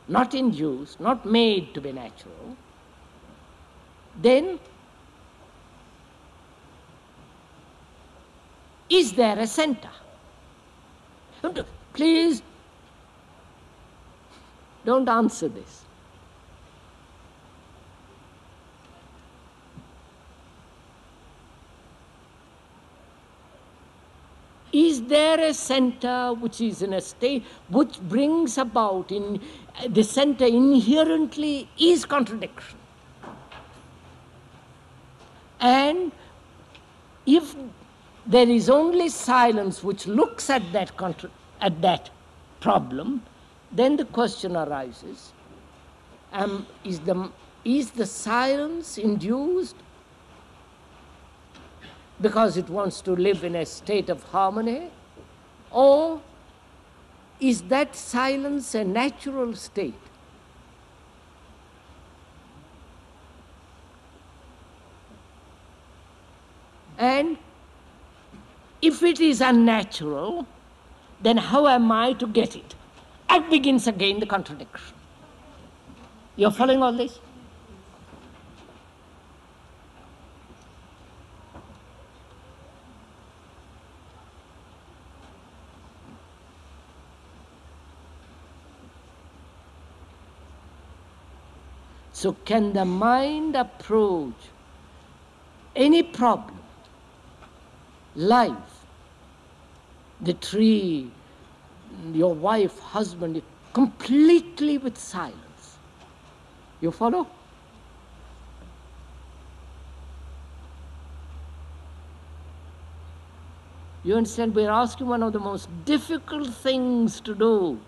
[SPEAKER 2] not induced, not made to be natural, then is there a center? Please don't answer this. Is there a center which is in a state which brings about in the center inherently is contradiction? And if there is only silence which looks at that problem, then the question arises, is the silence induced because it wants to live in a state of harmony, or is that silence a natural state? And if it is unnatural, then how am I to get it? That begins again the contradiction. You're following all this? So can the mind approach any problem, life, the tree, your wife, husband, completely with silence? You follow? You understand? We're asking one of the most difficult things to do.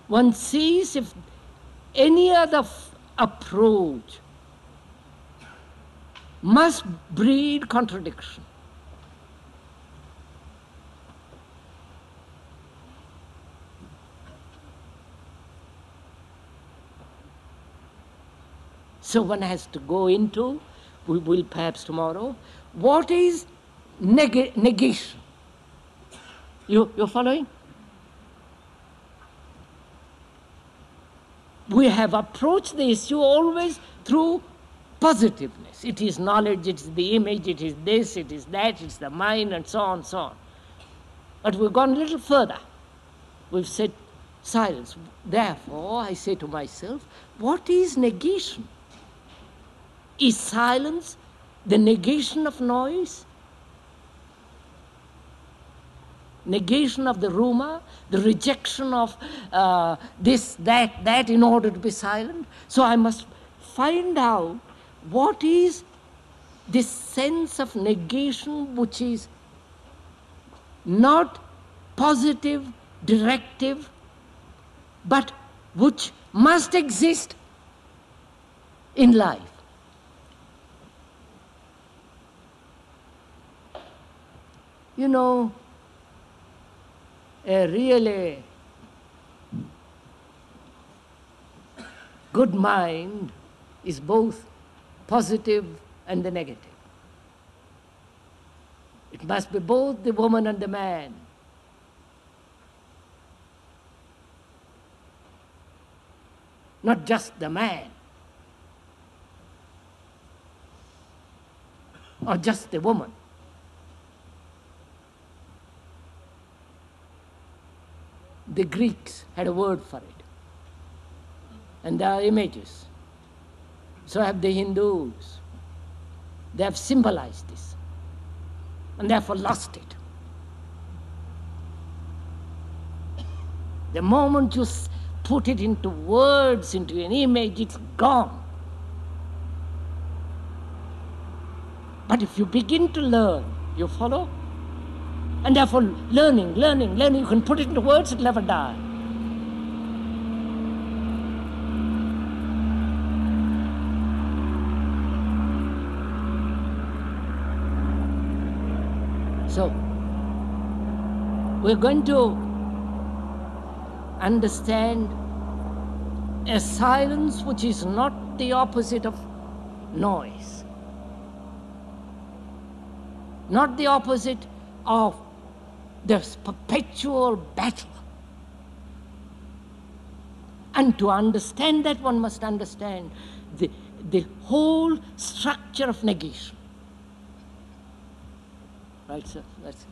[SPEAKER 2] One sees if any other approach must breed contradiction. So one has to go into, we will perhaps tomorrow, what is negation? You're following? We have approached the issue always through positiveness. It is knowledge, it is the image, it is this, it is that, it's the mind, and so on and so on. But we've gone a little further. We've said silence. Therefore, I say to myself, what is negation? Is silence the negation of noise? Negation of the rumor, the rejection of this, that in order to be silent. So I must find out what is this sense of negation which is not positive directive, but which must exist in life. You know, a really good mind is both positive and the negative. It must be both the woman and the man. Not just the man or just the woman. The Greeks had a word for it, and there are images. So have the Hindus. They have symbolized this, and therefore lost it. The moment you put it into words, into an image, it's gone. But if you begin to learn, you follow? And therefore learning, you can put it into words, it'll never die. So, we're going to understand a silence which is not the opposite of noise, not the opposite of this perpetual battle. And to understand that, one must understand the whole structure of negation. Right, sir? That's it.